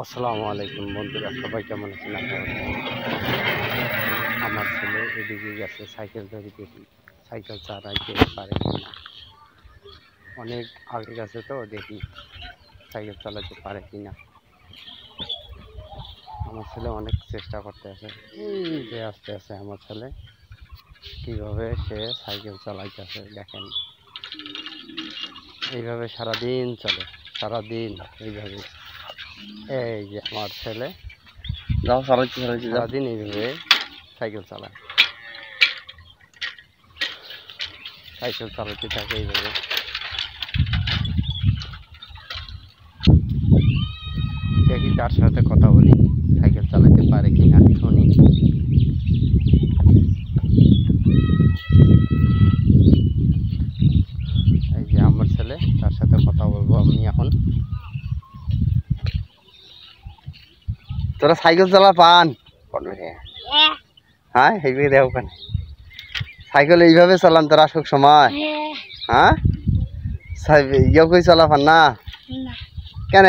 আসসালামু আলাইকুম বন্ধুরা, সবাই কেমন আছেন? আমার ছেলে এদিকে গেছে সাইকেল ধরে, দেখি সাইকেল চালাইতে পারে কিনা। অনেক আগে গেছে তো, দেখি সাইকেল চালাতে পারে কিনা। আমার ছেলে অনেক চেষ্টা করতে আছে, এই যে আস্তে আস্তে আমার ছেলে কিভাবে সে সাইকেল চালাইতেছে দেখেন। এইভাবে সারাদিন চলে, সারাদিন এইভাবে। এই যে আমার ছেলে সারাদিন এইভাবে সাইকেল চালায়, সাইকেল চালাতে থাকে এইভাবে। দেখি তার সাথে কথা বলি, সাইকেল চালাতে পারে কিনা শুনি। এই যে আমার ছেলে, তার সাথে কথা বলবো আমি এখন। তোরা সাইকেল চালা পান? হ্যাঁ, এইভাবে দেখো কেন সাইকেল এইভাবে চালান তোরা সব সময়? হ্যাঁ, ইয়ে করে চালা পান না কেন?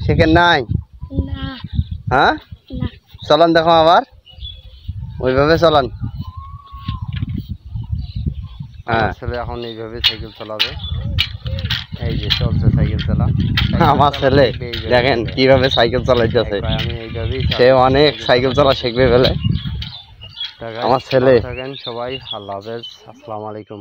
সেখান নাই? হ্যাঁ, চলান দেখো আবার, ওইভাবে চলান। হ্যাঁ, ছেলে এখন এইভাবে সাইকেল চালাবে। এই যে চলছে সাইকেল চালা। আমার ছেলে দেখেন কিভাবে সাইকেল চালাইতেছে। আমি এইভাবেই সে অনেক সাইকেল চালা শিখবে বলে। আমার ছেলে থাকেন সবাই। আল্লাহ হাফেজ, আসসালামু আলাইকুম।